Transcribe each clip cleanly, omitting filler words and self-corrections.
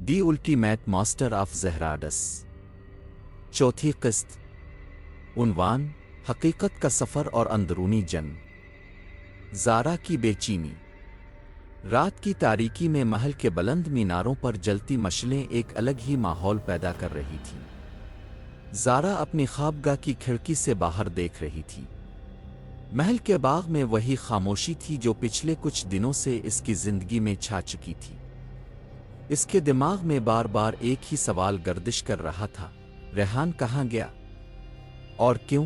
The ultimate master of زہراڈس۔ چوتھی قسط۔ عنوان: حقیقت کا سفر اور اندرونی جنگ۔ زارا کی بے چینی۔ رات کی تاریکی میں محل کے بلند میناروں پر جلتی مشعلیں ایک الگ ہی ماحول پیدا کر رہی تھیں۔ زارا اپنی خوابگاہ کی کھڑکی سے باہر دیکھ رہی تھی۔ محل کے باغ میں وہی خاموشی تھی جو پچھلے کچھ دنوں سے اس کی زندگی میں چھا چکی تھی۔ اس کے دماغ میں بار بار ایک ہی سوال گردش کر رہا تھا: ریحان کہاں گیا؟ اور کیوں؟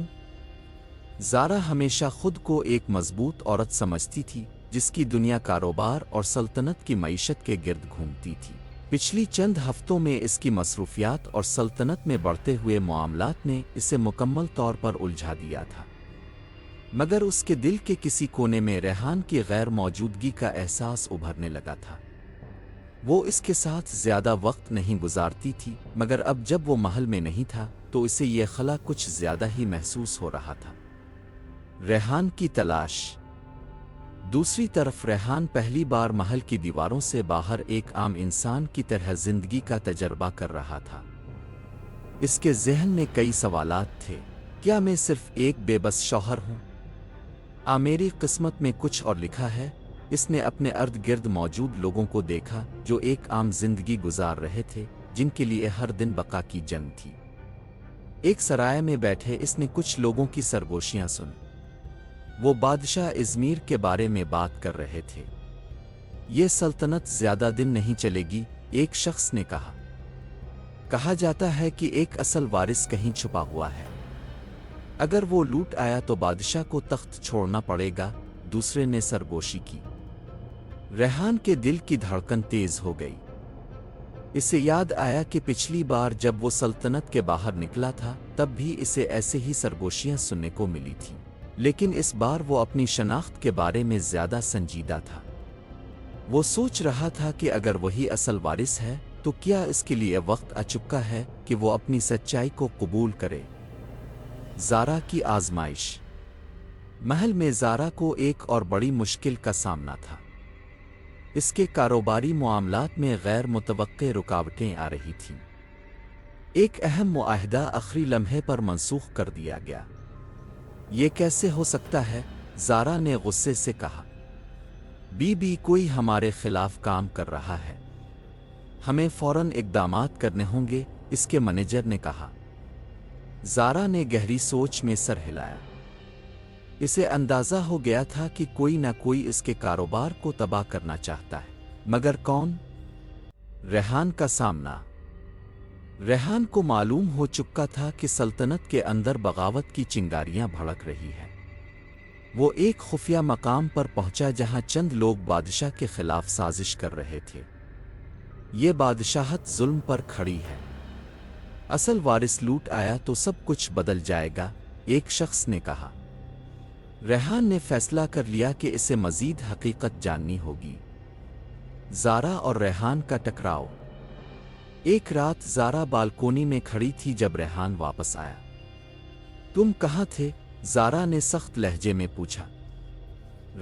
زارا ہمیشہ خود کو ایک مضبوط عورت سمجھتی تھی جس کی دنیا کاروبار اور سلطنت کی معیشت کے گرد گھومتی تھی۔ پچھلی چند ہفتوں میں اس کی مصروفیات اور سلطنت میں بڑھتے ہوئے معاملات نے اسے مکمل طور پر الجھا دیا تھا، مگر اس کے دل کے کسی کونے میں ریحان کی غیر موجودگی کا احساس ابھرنے لگا تھا۔ وہ اس کے ساتھ زیادہ وقت نہیں گزارتی تھی، مگر اب جب وہ محل میں نہیں تھا تو اسے یہ خلا کچھ زیادہ ہی محسوس ہو رہا تھا۔ ریحان کی تلاش۔ دوسری طرف ریحان پہلی بار محل کی دیواروں سے باہر ایک عام انسان کی طرح زندگی کا تجربہ کر رہا تھا۔ اس کے ذہن میں کئی سوالات تھے۔ کیا میں صرف ایک بے بس شوہر ہوں؟ میری قسمت میں کچھ اور لکھا ہے؟ اس نے اپنے ارد گرد موجود لوگوں کو دیکھا جو ایک عام زندگی گزار رہے تھے، جن کے لیے ہر دن بقا کی جنگ تھی۔ ایک سرائے میں بیٹھے اس نے کچھ لوگوں کی سرگوشیاں سنیں۔ وہ بادشاہ ازمیر کے بارے میں بات کر رہے تھے۔ یہ سلطنت زیادہ دن نہیں چلے گی، ایک شخص نے کہا۔ کہا جاتا ہے کہ ایک اصل وارث کہیں چھپا ہوا ہے۔ اگر وہ لوٹ آیا تو بادشاہ کو تخت چھوڑنا پڑے گا، دوسرے نے سرگوشی کی۔ ریحان کے دل کی دھڑکن تیز ہو گئی۔ اسے یاد آیا کہ پچھلی بار جب وہ سلطنت کے باہر نکلا تھا تب بھی اسے ایسے ہی سرگوشیاں سننے کو ملی تھیں، لیکن اس بار وہ اپنی شناخت کے بارے میں زیادہ سنجیدہ تھا۔ وہ سوچ رہا تھا کہ اگر وہی اصل وارث ہے تو کیا اس کے لیے وقت آ چکا ہے کہ وہ اپنی سچائی کو قبول کرے؟ زارا کی آزمائش۔ محل میں زارا کو ایک اور بڑی مشکل کا سامنا تھا۔ اس کے کاروباری معاملات میں غیر متوقع رکاوٹیں آ رہی تھیں۔ ایک اہم معاہدہ آخری لمحے پر منسوخ کر دیا گیا۔ یہ کیسے ہو سکتا ہے؟ زارا نے غصے سے کہا۔ کوئی ہمارے خلاف کام کر رہا ہے۔ ہمیں فوراً اقدامات کرنے ہوں گے، اس کے منیجر نے کہا۔ زارا نے گہری سوچ میں سر ہلایا۔ اسے اندازہ ہو گیا تھا کہ کوئی نہ کوئی اس کے کاروبار کو تباہ کرنا چاہتا ہے، مگر کون؟ ریحان کا سامنا۔ ریحان کو معلوم ہو چکا تھا کہ سلطنت کے اندر بغاوت کی چنگاریاں بھڑک رہی ہیں۔ وہ ایک خفیہ مقام پر پہنچا جہاں چند لوگ بادشاہ کے خلاف سازش کر رہے تھے۔ یہ بادشاہت ظلم پر کھڑی ہے۔ اصل وارث لوٹ آیا تو سب کچھ بدل جائے گا، ایک شخص نے کہا۔ ریحان نے فیصلہ کر لیا کہ اسے مزید حقیقت جاننی ہوگی۔ زارا اور ریحان کا ٹکراؤ۔ ایک رات زارا بالکونی میں کھڑی تھی جب ریحان واپس آیا۔ تم کہاں تھے؟ زارا نے سخت لہجے میں پوچھا۔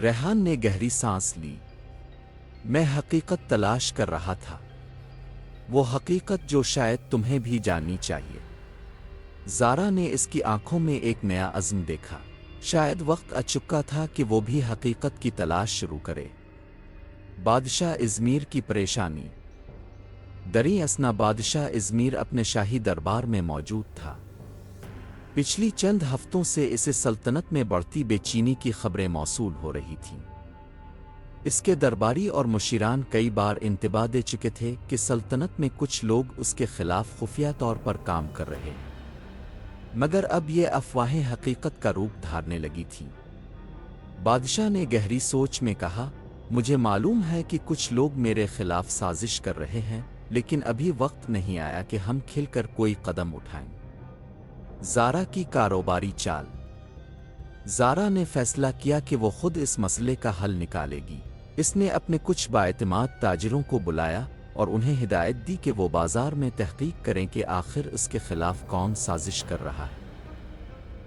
ریحان نے گہری سانس لی۔ میں حقیقت تلاش کر رہا تھا، وہ حقیقت جو شاید تمہیں بھی جاننی چاہیے۔ زارا نے اس کی آنکھوں میں ایک نیا عزم دیکھا۔ شاید وقت آ چکا تھا کہ وہ بھی حقیقت کی تلاش شروع کرے۔ بادشاہ ازمیر کی پریشانی۔ دریں اثنا بادشاہ ازمیر اپنے شاہی دربار میں موجود تھا۔ پچھلی چند ہفتوں سے اسے سلطنت میں بڑھتی بے چینی کی خبریں موصول ہو رہی تھیں۔ اس کے درباری اور مشیران کئی بار انتباہ دے چکے تھے کہ سلطنت میں کچھ لوگ اس کے خلاف خفیہ طور پر کام کر رہے ہیں، مگر اب یہ افواہیں حقیقت کا روپ دھارنے لگی تھیں۔ بادشاہ نے گہری سوچ میں کہا، مجھے معلوم ہے کہ کچھ لوگ میرے خلاف سازش کر رہے ہیں، لیکن ابھی وقت نہیں آیا کہ ہم کھل کر کوئی قدم اٹھائیں۔ زارا کی کاروباری چال۔ زارا نے فیصلہ کیا کہ وہ خود اس مسئلے کا حل نکالے گی۔ اس نے اپنے کچھ بااعتماد تاجروں کو بلایا اور انہیں ہدایت دی کہ وہ بازار میں تحقیق کریں کہ آخر اس کے خلاف کون سازش کر رہا ہے۔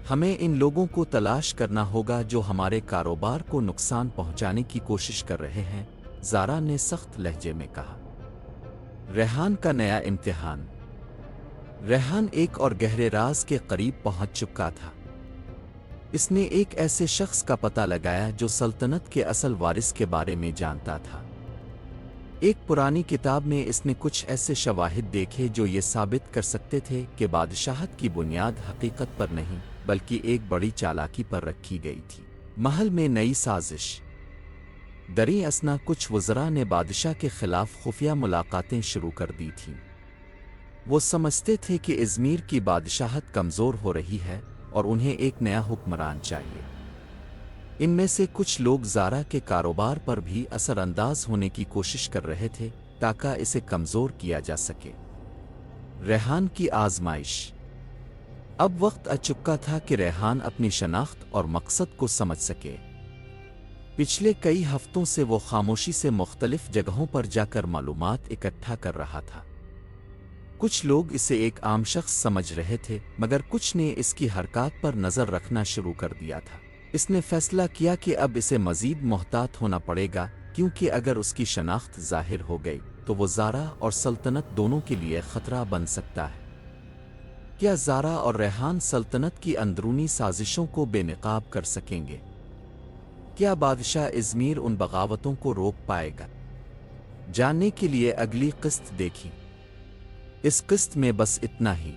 ہمیں ان لوگوں کو تلاش کرنا ہوگا جو ہمارے کاروبار کو نقصان پہنچانے کی کوشش کر رہے ہیں، زارا نے سخت لہجے میں کہا۔ ریحان کا نیا امتحان۔ ریحان ایک اور گہرے راز کے قریب پہنچ چکا تھا۔ اس نے ایک ایسے شخص کا پتہ لگایا جو سلطنت کے اصل وارث کے بارے میں جانتا تھا۔ ایک پرانی کتاب میں اس نے کچھ ایسے شواہد دیکھے جو یہ ثابت کر سکتے تھے کہ بادشاہت کی بنیاد حقیقت پر نہیں بلکہ ایک بڑی چالاکی پر رکھی گئی تھی۔ محل میں نئی سازش۔ دریں اثنا کچھ وزراء نے بادشاہ کے خلاف خفیہ ملاقاتیں شروع کر دی تھیں۔ وہ سمجھتے تھے کہ ازمیر کی بادشاہت کمزور ہو رہی ہے اور انہیں ایک نیا حکمران چاہیے۔ ان میں سے کچھ لوگ زارا کے کاروبار پر بھی اثر انداز ہونے کی کوشش کر رہے تھے تاکہ اسے کمزور کیا جا سکے۔ ریحان کی آزمائش۔ اب وقت آ چکا تھا کہ ریحان اپنی شناخت اور مقصد کو سمجھ سکے۔ پچھلے کئی ہفتوں سے وہ خاموشی سے مختلف جگہوں پر جا کر معلومات اکٹھا کر رہا تھا۔ کچھ لوگ اسے ایک عام شخص سمجھ رہے تھے مگر کچھ نے اس کی حرکات پر نظر رکھنا شروع کر دیا تھا۔ اس نے فیصلہ کیا کہ اب اسے مزید محتاط ہونا پڑے گا کیونکہ اگر اس کی شناخت ظاہر ہو گئی تو وہ زارا اور سلطنت دونوں کے لیے خطرہ بن سکتا ہے۔ کیا زارا اور ریحان سلطنت کی اندرونی سازشوں کو بے نقاب کر سکیں گے؟ کیا بادشاہ ازمیر ان بغاوتوں کو روک پائے گا؟ جاننے کے لیے اگلی قسط دیکھیں۔ اس قسط میں بس اتنا ہی۔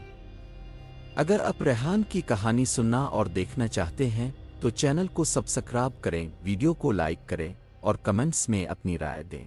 اگر آپ ریحان کی کہانی سننا اور دیکھنا چاہتے ہیں تو چینل کو سبسکرائب کریں، ویڈیو کو لائک کریں اور کمنٹس میں اپنی رائے دیں۔